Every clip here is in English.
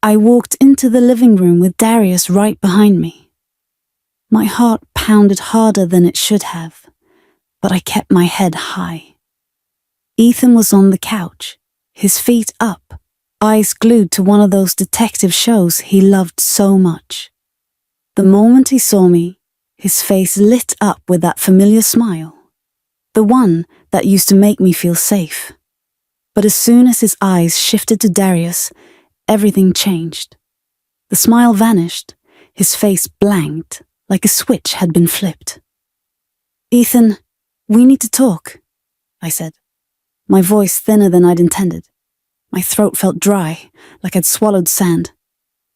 I walked into the living room with Darius right behind me. My heart pounded harder than it should have, but I kept my head high. Ethan was on the couch, his feet up, eyes glued to one of those detective shows he loved so much. The moment he saw me, his face lit up with that familiar smile, the one that used to make me feel safe. But as soon as his eyes shifted to Darius, everything changed. The smile vanished, his face blanked, like a switch had been flipped. "Ethan, we need to talk," I said, my voice thinner than I'd intended. My throat felt dry, like I'd swallowed sand.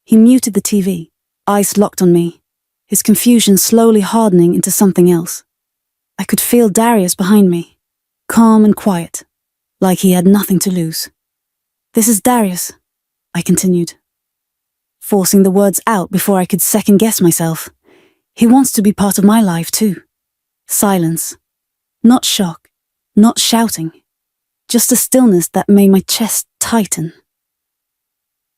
He muted the TV, eyes locked on me, his confusion slowly hardening into something else. I could feel Darius behind me, calm and quiet, like he had nothing to lose. "This is Darius," I continued, forcing the words out before I could second-guess myself. "He wants to be part of my life too." Silence. Not shock, not shouting, just a stillness that made my chest tighten.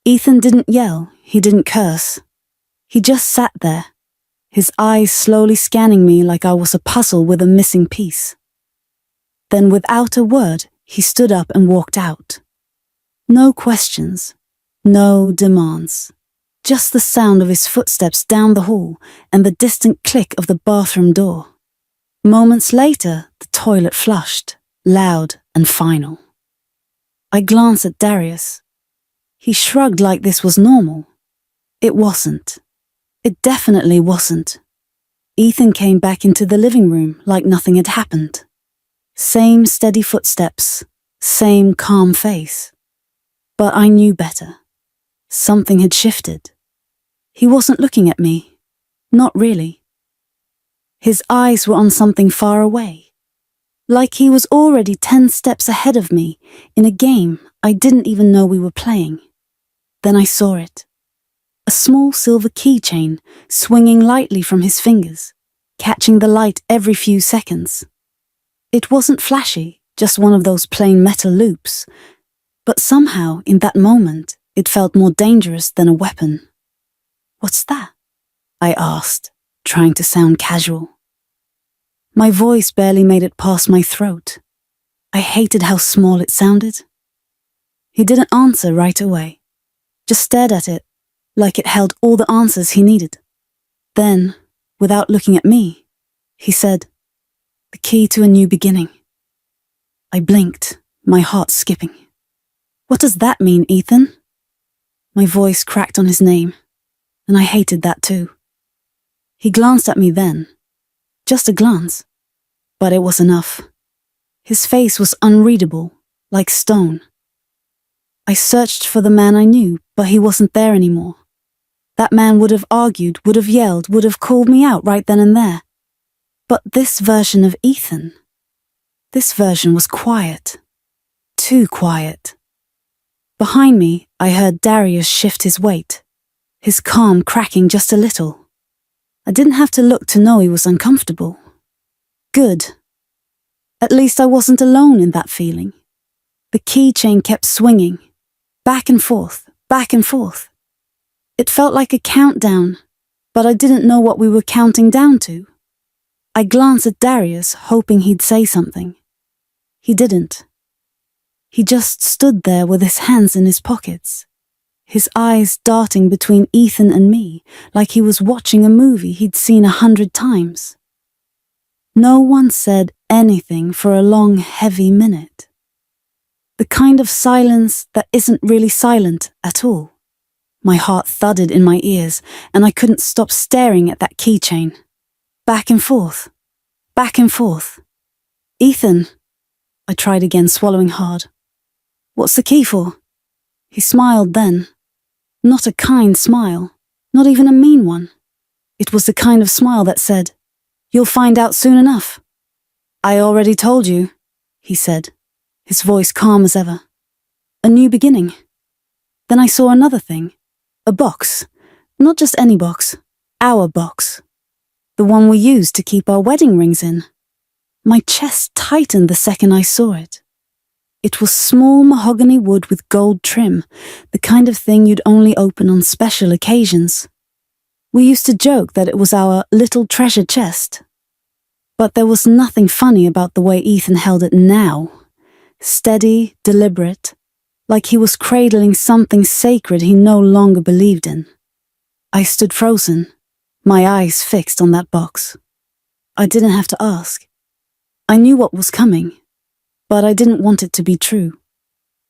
Ethan didn't yell, he didn't curse. He just sat there, his eyes slowly scanning me like I was a puzzle with a missing piece. Then without a word, he stood up and walked out. No questions, no demands. Just the sound of his footsteps down the hall and the distant click of the bathroom door. Moments later, the toilet flushed, loud and final. I glanced at Darius. He shrugged like this was normal. It wasn't. It definitely wasn't. Ethan came back into the living room like nothing had happened. Same steady footsteps, same calm face. But I knew better. Something had shifted. He wasn't looking at me. Not really. His eyes were on something far away. Like he was already 10 steps ahead of me in a game I didn't even know we were playing. Then I saw it. A small silver keychain swinging lightly from his fingers, catching the light every few seconds. It wasn't flashy, just one of those plain metal loops. But somehow, in that moment, it felt more dangerous than a weapon. "What's that?" I asked, trying to sound casual. My voice barely made it past my throat. I hated how small it sounded. He didn't answer right away, just stared at it, like it held all the answers he needed. Then, without looking at me, he said, "The key to a new beginning." I blinked, my heart skipping. "What does that mean, Ethan?" My voice cracked on his name, and I hated that too. He glanced at me then. Just a glance. But it was enough. His face was unreadable, like stone. I searched for the man I knew, but he wasn't there anymore. That man would have argued, would have yelled, would have called me out right then and there. But this version of Ethan, this version was quiet. Too quiet. Behind me, I heard Darius shift his weight, his calm cracking just a little. I didn't have to look to know he was uncomfortable. Good. At least I wasn't alone in that feeling. The keychain kept swinging, back and forth, back and forth. It felt like a countdown, but I didn't know what we were counting down to. I glanced at Darius, hoping he'd say something. He didn't. He just stood there with his hands in his pockets, his eyes darting between Ethan and me like he was watching a movie he'd seen 100 times. No one said anything for a long, heavy minute. The kind of silence that isn't really silent at all. My heart thudded in my ears, and I couldn't stop staring at that keychain. Back and forth. Back and forth. "Ethan," I tried again, swallowing hard. "What's the key for?" He smiled then. Not a kind smile, not even a mean one. It was the kind of smile that said, "You'll find out soon enough." "I already told you," he said, his voice calm as ever. "A new beginning." Then I saw another thing. A box. Not just any box. Our box. The one we used to keep our wedding rings in. My chest tightened the second I saw it. It was small mahogany wood with gold trim, the kind of thing you'd only open on special occasions. We used to joke that it was our little treasure chest. But there was nothing funny about the way Ethan held it now. Steady, deliberate, like he was cradling something sacred he no longer believed in. I stood frozen, my eyes fixed on that box. I didn't have to ask. I knew what was coming, but I didn't want it to be true.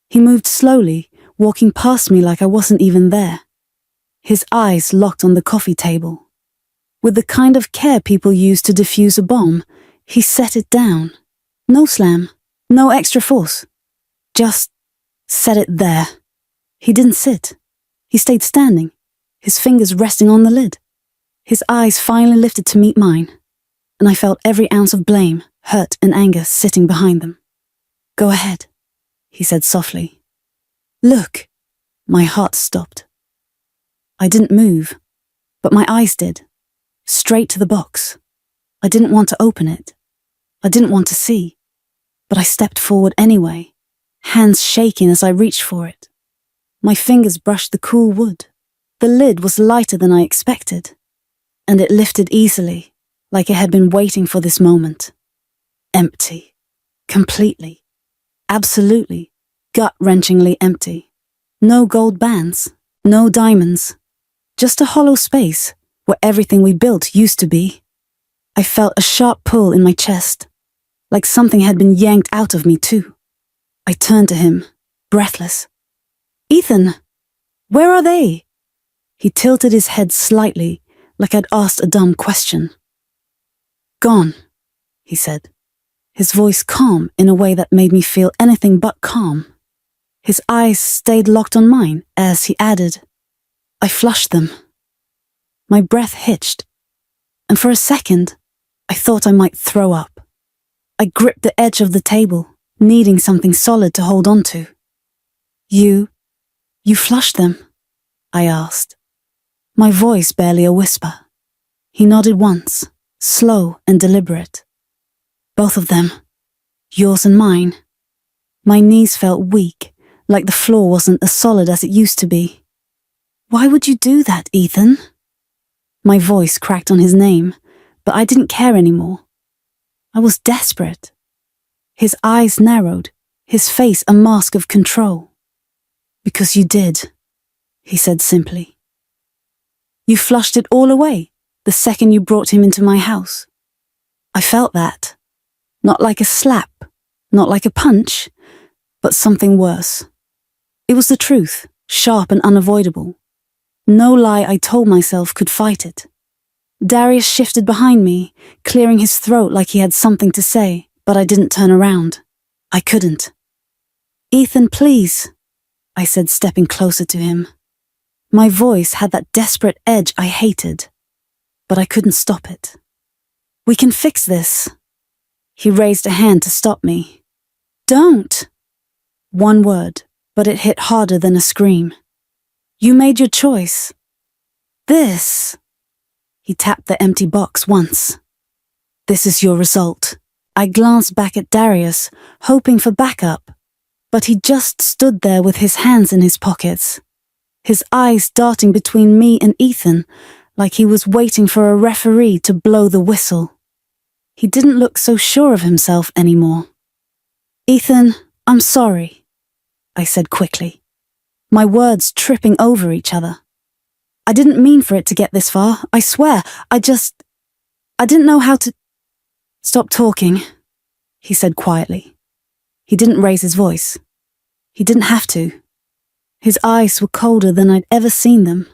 He moved slowly, walking past me like I wasn't even there. His eyes locked on the coffee table. With the kind of care people use to defuse a bomb, he set it down. No slam, no extra force. Just set it there. He didn't sit. He stayed standing, his fingers resting on the lid. His eyes finally lifted to meet mine, and I felt every ounce of blame, hurt, and anger sitting behind them. Go ahead, he said softly. Look. My heart stopped. I didn't move, but my eyes did. Straight to the box. I didn't want to open it. I didn't want to see. But I stepped forward anyway, hands shaking as I reached for it. My fingers brushed the cool wood. The lid was lighter than I expected, and it lifted easily, like it had been waiting for this moment. Empty. Completely. Absolutely. Gut-wrenchingly empty. No gold bands. No diamonds. Just a hollow space where everything we built used to be. I felt a sharp pull in my chest, like something had been yanked out of me too. I turned to him, breathless. Ethan, where are they? He tilted his head slightly, like I'd asked a dumb question. Gone, he said, his voice calm in a way that made me feel anything but calm. His eyes stayed locked on mine as he added, I flushed them. My breath hitched, and for a second, I thought I might throw up. I gripped the edge of the table, needing something solid to hold on to. You flushed them? I asked, my voice barely a whisper. He nodded once, slow and deliberate. Both of them, yours and mine. My knees felt weak, like the floor wasn't as solid as it used to be. Why would you do that, Ethan? My voice cracked on his name, but I didn't care anymore. I was desperate. His eyes narrowed, his face a mask of control. Because you did, he said simply. You flushed it all away the second you brought him into my house. I felt that. Not like a slap, not like a punch, but something worse. It was the truth, sharp and unavoidable. No lie I told myself could fight it. Darius shifted behind me, clearing his throat like he had something to say, but I didn't turn around. I couldn't. Ethan, please, I said, stepping closer to him. My voice had that desperate edge I hated, but I couldn't stop it. We can fix this. He raised a hand to stop me. Don't. One word, but it hit harder than a scream. You made your choice. This. He tapped the empty box once. This is your result. I glanced back at Darius, hoping for backup, but he just stood there with his hands in his pockets, his eyes darting between me and Ethan, like he was waiting for a referee to blow the whistle. He didn't look so sure of himself anymore. Ethan, I'm sorry, I said quickly, my words tripping over each other. I didn't mean for it to get this far, I swear. I didn't know how to... Stop talking, he said quietly. He didn't raise his voice. He didn't have to. His eyes were colder than I'd ever seen them,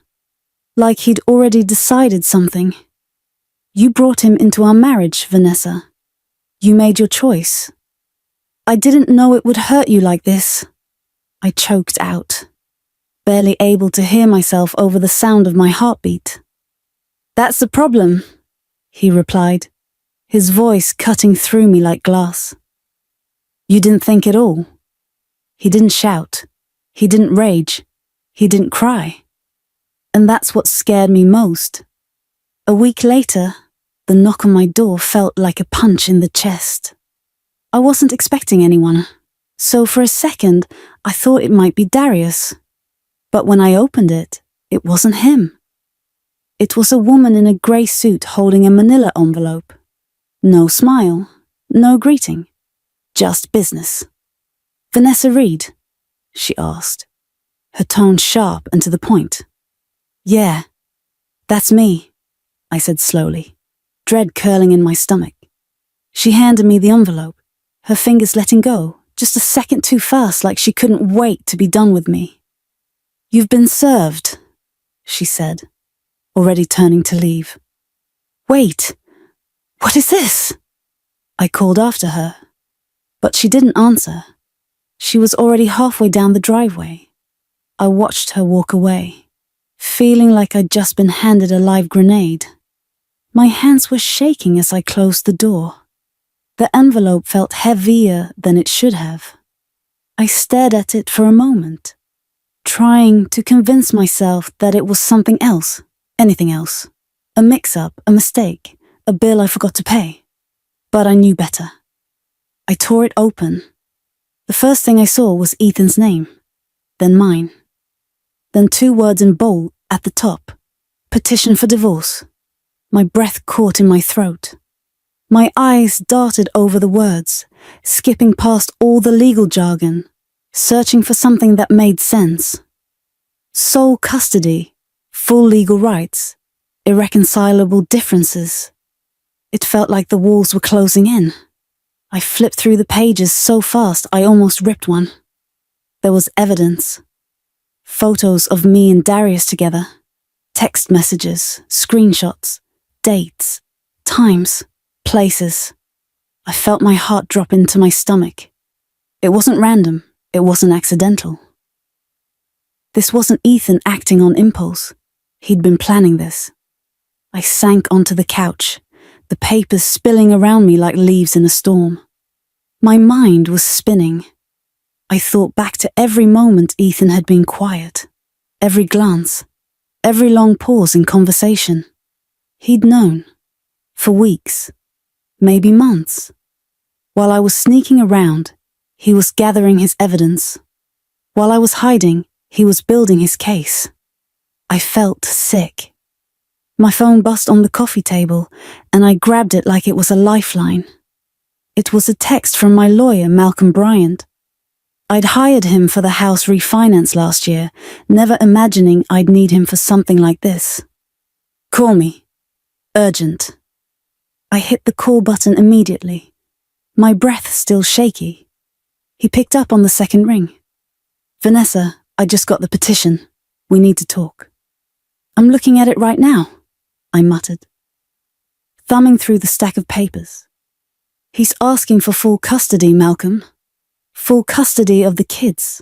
like he'd already decided something. You brought him into our marriage, Vanessa. You made your choice. I didn't know it would hurt you like this. I choked out, barely able to hear myself over the sound of my heartbeat. That's the problem, he replied, his voice cutting through me like glass. You didn't think at all. He didn't shout. He didn't rage. He didn't cry. And that's what scared me most. A week later, the knock on my door felt like a punch in the chest. I wasn't expecting anyone. So for a second, I thought it might be Darius. But when I opened it, it wasn't him. It was a woman in a grey suit holding a manila envelope. No smile, no greeting, just business. "Vanessa Reed?" she asked, her tone sharp and to the point. "Yeah, that's me," I said slowly, dread curling in my stomach. She handed me the envelope, her fingers letting go, just a second too fast, like she couldn't wait to be done with me. "You've been served," she said, already turning to leave. "Wait, what is this?" I called after her, but she didn't answer. She was already halfway down the driveway. I watched her walk away, feeling like I'd just been handed a live grenade. My hands were shaking as I closed the door. The envelope felt heavier than it should have. I stared at it for a moment, trying to convince myself that it was something else, anything else. A mix-up, a mistake, a bill I forgot to pay. But I knew better. I tore it open. The first thing I saw was Ethan's name, then mine. Then 2 words in bold at the top. Petition for divorce. My breath caught in my throat. My eyes darted over the words, skipping past all the legal jargon, searching for something that made sense. Sole custody, full legal rights, irreconcilable differences. It felt like the walls were closing in. I flipped through the pages so fast I almost ripped one. There was evidence. Photos of me and Darius together. Text messages, screenshots, dates, times, places. I felt my heart drop into my stomach. It wasn't random. It wasn't accidental. This wasn't Ethan acting on impulse. He'd been planning this. I sank onto the couch, the papers spilling around me like leaves in a storm. My mind was spinning. I thought back to every moment Ethan had been quiet, every glance, every long pause in conversation. He'd known, for weeks, maybe months. While I was sneaking around, he was gathering his evidence. While I was hiding, he was building his case. I felt sick. My phone buzzed on the coffee table, and I grabbed it like it was a lifeline. It was a text from my lawyer, Malcolm Bryant. I'd hired him for the house refinance last year, never imagining I'd need him for something like this. "Call me. Urgent." I hit the call button immediately, my breath still shaky. He picked up on the second ring. "Vanessa, I just got the petition. We need to talk." "I'm looking at it right now," I muttered, thumbing through the stack of papers. "He's asking for full custody, Malcolm. Full custody of the kids."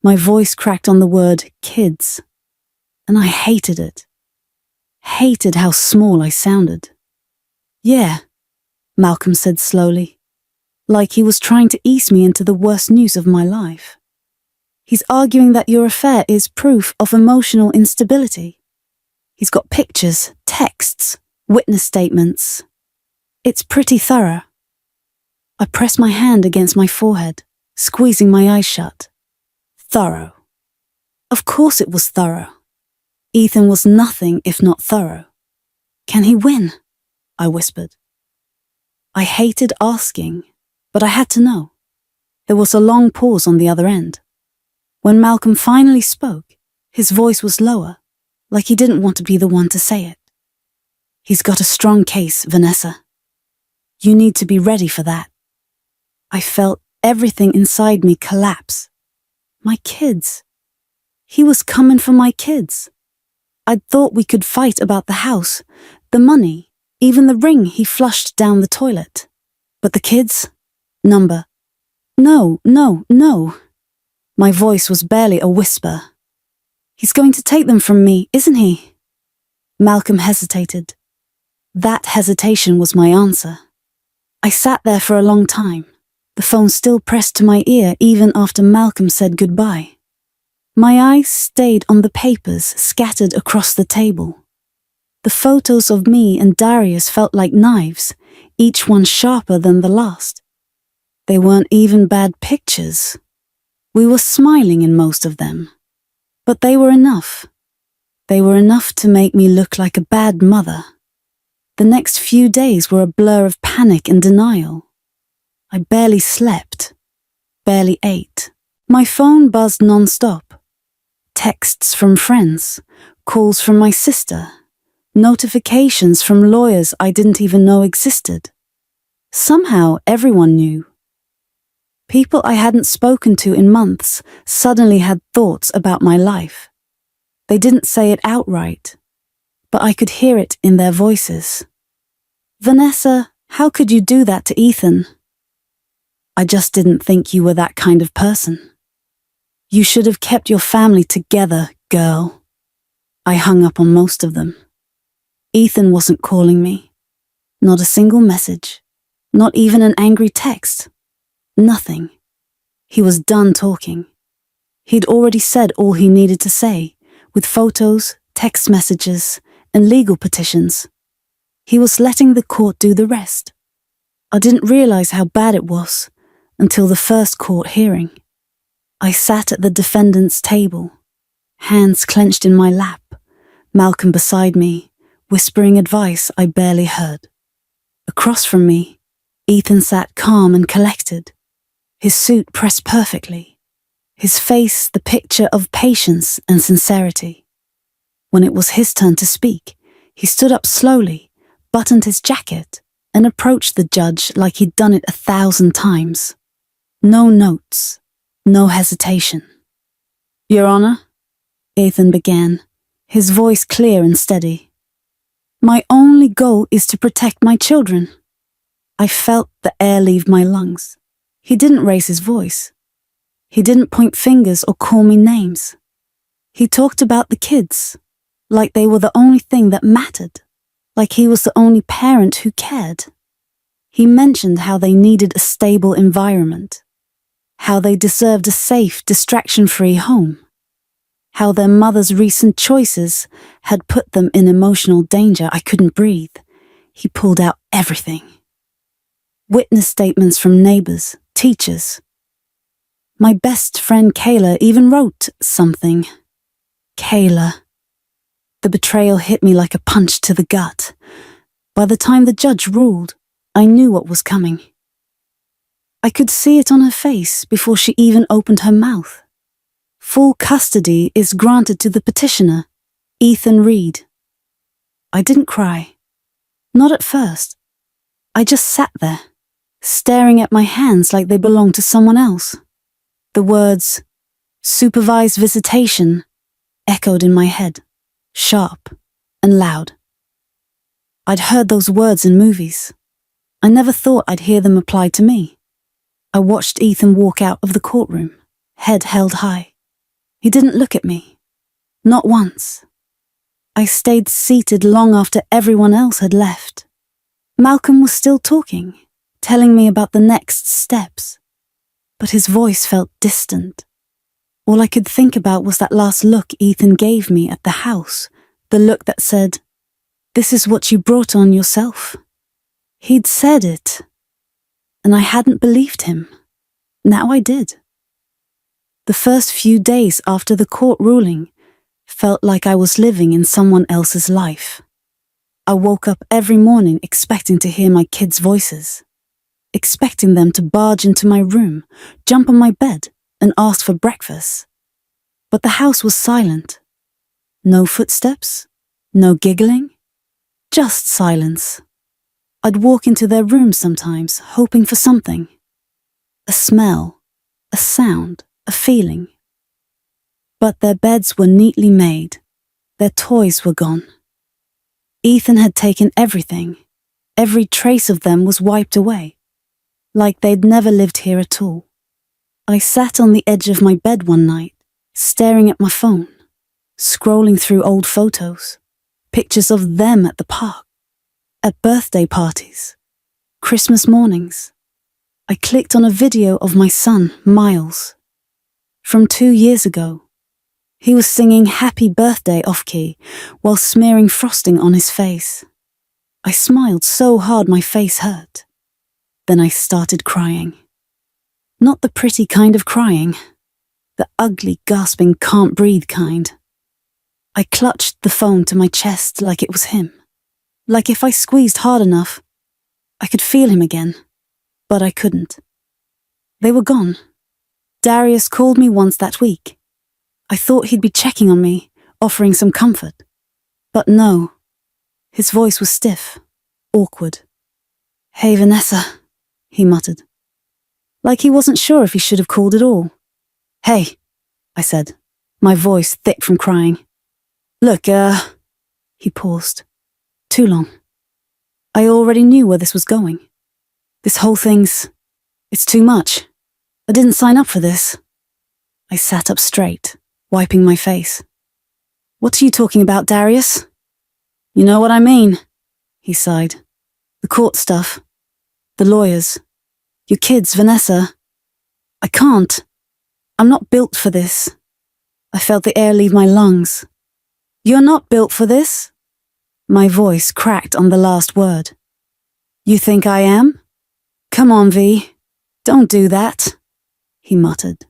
My voice cracked on the word kids, and I hated it. Hated how small I sounded. "Yeah," Malcolm said slowly, like he was trying to ease me into the worst news of my life. "He's arguing that your affair is proof of emotional instability. He's got pictures, texts, witness statements. It's pretty thorough." I pressed my hand against my forehead, squeezing my eyes shut. Thorough. Of course it was thorough. Ethan was nothing if not thorough. "Can he win?" I whispered. I hated asking, but I had to know. There was a long pause on the other end. When Malcolm finally spoke, his voice was lower, like he didn't want to be the one to say it. "He's got a strong case, Vanessa. You need to be ready for that." I felt everything inside me collapse. My kids. He was coming for my kids. I'd thought we could fight about the house, the money, even the ring he flushed down the toilet. But the kids? Number. No, no, no. My voice was barely a whisper. "He's going to take them from me, isn't he?" Malcolm hesitated. That hesitation was my answer. I sat there for a long time, the phone still pressed to my ear even after Malcolm said goodbye. My eyes stayed on the papers scattered across the table. The photos of me and Darius felt like knives, each one sharper than the last. They weren't even bad pictures. We were smiling in most of them. But they were enough. They were enough to make me look like a bad mother. The next few days were a blur of panic and denial. I barely slept, barely ate. My phone buzzed non-stop. Texts from friends, calls from my sister, notifications from lawyers I didn't even know existed. Somehow everyone knew. People I hadn't spoken to in months suddenly had thoughts about my life. They didn't say it outright, but I could hear it in their voices. "Vanessa, how could you do that to Ethan? I just didn't think you were that kind of person. You should have kept your family together, girl." I hung up on most of them. Ethan wasn't calling me. Not a single message. Not even an angry text. Nothing. He was done talking. He'd already said all he needed to say, with photos, text messages, and legal petitions. He was letting the court do the rest. I didn't realize how bad it was until the first court hearing. I sat at the defendant's table, hands clenched in my lap, Malcolm beside me, whispering advice I barely heard. Across from me, Ethan sat calm and collected, his suit pressed perfectly, his face the picture of patience and sincerity. When it was his turn to speak, he stood up slowly, buttoned his jacket, and approached the judge like he'd done it 1,000 times. No notes, no hesitation. "Your Honor," Ethan began, his voice clear and steady. "My only goal is to protect my children." I felt the air leave my lungs. He didn't raise his voice. He didn't point fingers or call me names. He talked about the kids, like they were the only thing that mattered, like he was the only parent who cared. He mentioned how they needed a stable environment, how they deserved a safe, distraction-free home, how their mother's recent choices had put them in emotional danger. I couldn't breathe. He pulled out everything. Witness statements from neighbors, teachers. My best friend Kayla even wrote something. Kayla. The betrayal hit me like a punch to the gut. By the time the judge ruled, I knew what was coming. I could see it on her face before she even opened her mouth. Full custody is granted to the petitioner, Ethan Reed. I didn't cry. Not at first. I just sat there, staring at my hands like they belonged to someone else. The words, "supervised visitation," echoed in my head, sharp and loud. I'd heard those words in movies. I never thought I'd hear them applied to me. I watched Ethan walk out of the courtroom, head held high. He didn't look at me. Not once. I stayed seated long after everyone else had left. Malcolm was still talking, telling me about the next steps. But his voice felt distant. All I could think about was that last look Ethan gave me at the house, the look that said, "This is what you brought on yourself." He'd said it, and I hadn't believed him. Now I did. The first few days after the court ruling felt like I was living in someone else's life. I woke up every morning expecting to hear my kids' voices, expecting them to barge into my room, jump on my bed, and ask for breakfast. But the house was silent. No footsteps, no giggling, just silence. I'd walk into their rooms sometimes, hoping for something. A smell, a sound, a feeling. But their beds were neatly made. Their toys were gone. Ethan had taken everything. Every trace of them was wiped away, like they'd never lived here at all. I sat on the edge of my bed one night, staring at my phone, scrolling through old photos, pictures of them at the park, at birthday parties, Christmas mornings. I clicked on a video of my son, Miles, from 2 years ago. He was singing Happy Birthday off-key while smearing frosting on his face. I smiled so hard my face hurt. Then I started crying. Not the pretty kind of crying. The ugly, gasping, can't breathe kind. I clutched the phone to my chest like it was him. Like if I squeezed hard enough, I could feel him again. But I couldn't. They were gone. Darius called me once that week. I thought he'd be checking on me, offering some comfort. But no. His voice was stiff, awkward. "Hey, Vanessa," he muttered. Like he wasn't sure if he should have called at all. "Hey," I said, my voice thick from crying. "Look, he paused. Too long. I already knew where this was going. This whole it's too much. I didn't sign up for this." I sat up straight, wiping my face. "What are you talking about, Darius?" "You know what I mean," he sighed. "The court stuff. The lawyers. Your kids, Vanessa. I can't. I'm not built for this." I felt the air leave my lungs. "You're not built for this?" My voice cracked on the last word. "You think I am? Come on, V. Don't do that," he muttered.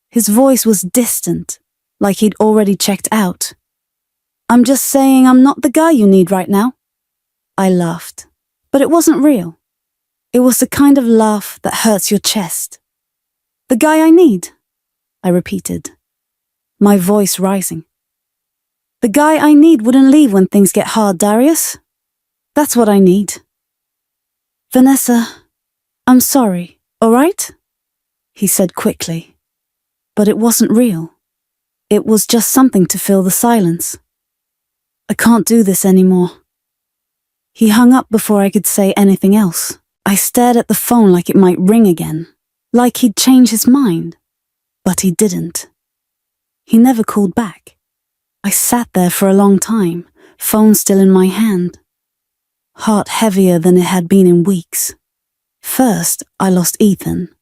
His voice was distant, like he'd already checked out. "I'm just saying I'm not the guy you need right now." I laughed, but it wasn't real. It was the kind of laugh that hurts your chest. "The guy I need," I repeated, my voice rising. "The guy I need wouldn't leave when things get hard, Darius. That's what I need." "Vanessa, I'm sorry, all right?" he said quickly. But it wasn't real. It was just something to fill the silence. "I can't do this anymore." He hung up before I could say anything else. I stared at the phone like it might ring again, like he'd change his mind. But he didn't. He never called back. I sat there for a long time, phone still in my hand. Heart heavier than it had been in weeks. First, I lost Ethan.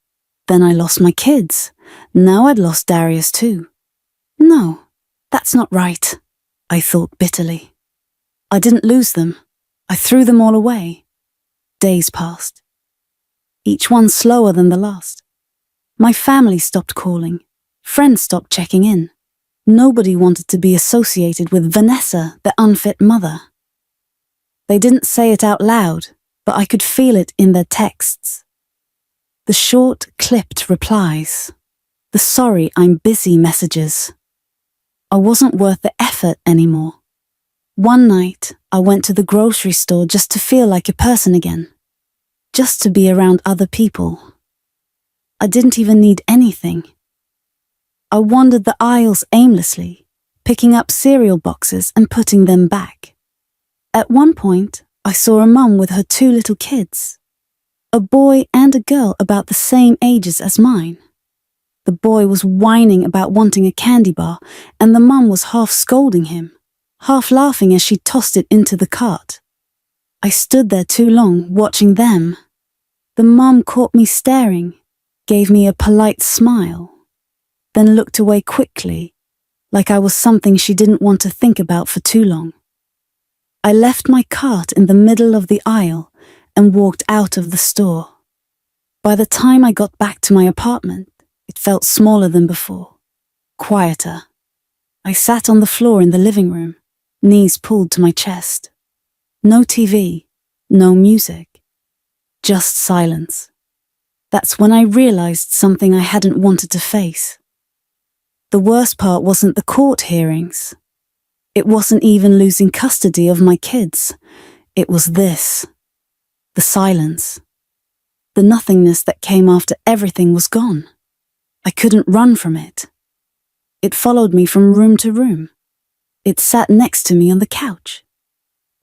Then I lost my kids. Now I'd lost Darius too. No, that's not right, I thought bitterly. I didn't lose them. I threw them all away. Days passed. Each one slower than the last. My family stopped calling. Friends stopped checking in. Nobody wanted to be associated with Vanessa, the unfit mother. They didn't say it out loud, but I could feel it in their texts. The short, clipped replies. The sorry I'm busy messages. I wasn't worth the effort anymore. One night, I went to the grocery store just to feel like a person again. Just to be around other people. I didn't even need anything. I wandered the aisles aimlessly, picking up cereal boxes and putting them back. At one point, I saw a mum with her 2 little kids. A boy and a girl about the same ages as mine. The boy was whining about wanting a candy bar, and the mum was half scolding him, half laughing as she tossed it into the cart. I stood there too long, watching them. The mum caught me staring, gave me a polite smile, then looked away quickly, like I was something she didn't want to think about for too long. I left my cart in the middle of the aisle and walked out of the store. By the time I got back to my apartment, it felt smaller than before, quieter. I sat on the floor in the living room, knees pulled to my chest. No TV, no music, just silence. That's when I realized something I hadn't wanted to face. The worst part wasn't the court hearings. It wasn't even losing custody of my kids. It was this. The silence. The nothingness that came after everything was gone. I couldn't run from it. It followed me from room to room. It sat next to me on the couch.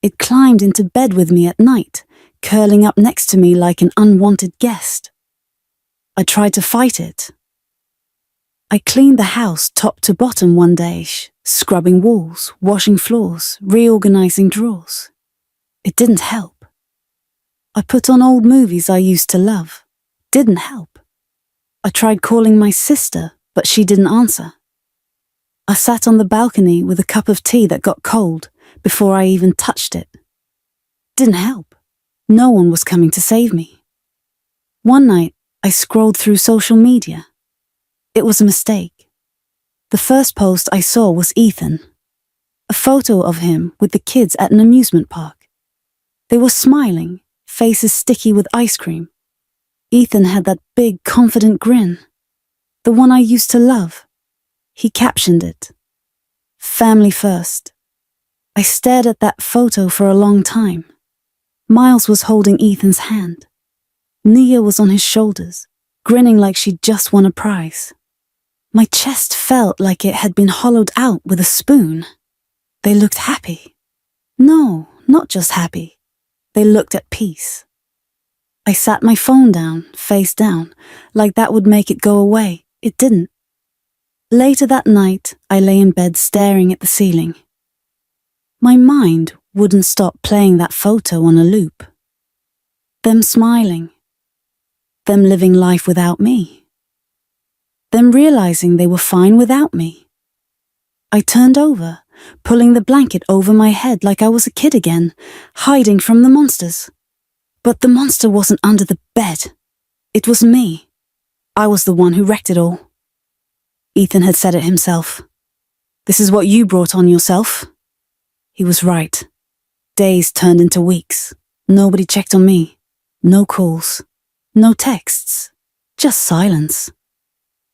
It climbed into bed with me at night, curling up next to me like an unwanted guest. I tried to fight it. I cleaned the house top to bottom one day, scrubbing walls, washing floors, reorganizing drawers. It didn't help. I put on old movies I used to love. Didn't help. I tried calling my sister, but she didn't answer. I sat on the balcony with a cup of tea that got cold before I even touched it. Didn't help. No one was coming to save me. One night, I scrolled through social media. It was a mistake. The first post I saw was Ethan. A photo of him with the kids at an amusement park. They were smiling, faces sticky with ice cream. Ethan had that big, confident grin. The one I used to love. He captioned it, "Family first." I stared at that photo for a long time. Miles was holding Ethan's hand. Nia was on his shoulders, grinning like she'd just won a prize. My chest felt like it had been hollowed out with a spoon. They looked happy. No, not just happy. They looked at peace. I sat my phone down, face down, like that would make it go away. It didn't. Later that night, I lay in bed staring at the ceiling. My mind wouldn't stop playing that photo on a loop. Them smiling. Them living life without me. Them realizing they were fine without me. I turned over, pulling the blanket over my head like I was a kid again, hiding from the monsters. But the monster wasn't under the bed. It was me. I was the one who wrecked it all. Ethan had said it himself. "This is what you brought on yourself." He was right. Days turned into weeks. Nobody checked on me. No calls. No texts. Just silence.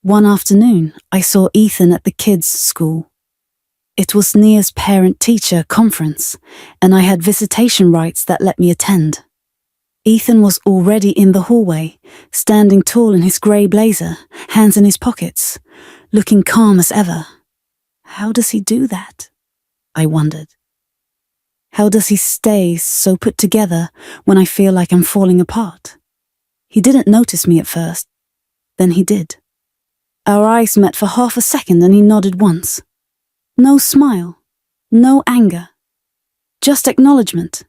One afternoon, I saw Ethan at the kids' school. It was Nia's parent-teacher conference, and I had visitation rights that let me attend. Ethan was already in the hallway, standing tall in his grey blazer, hands in his pockets, looking calm as ever. How does he do that? I wondered. How does he stay so put together when I feel like I'm falling apart? He didn't notice me at first. Then he did. Our eyes met for half a second and he nodded once. No smile, no anger, just acknowledgement.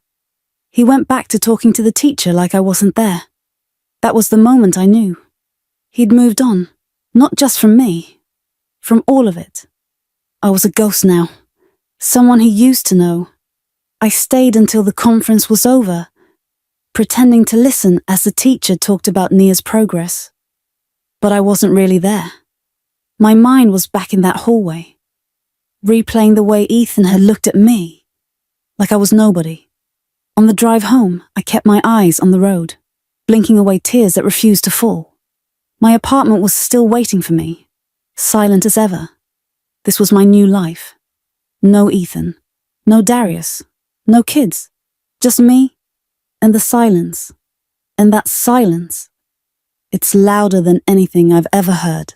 He went back to talking to the teacher like I wasn't there. That was the moment I knew. He'd moved on, not just from me, from all of it. I was a ghost now, someone he used to know. I stayed until the conference was over, pretending to listen as the teacher talked about Nia's progress. But I wasn't really there. My mind was back in that hallway, replaying the way Ethan had looked at me, like I was nobody. On the drive home, I kept my eyes on the road, blinking away tears that refused to fall. My apartment was still waiting for me, silent as ever. This was my new life. No Ethan, no Darius, no kids, just me and the silence. And that silence, it's louder than anything I've ever heard.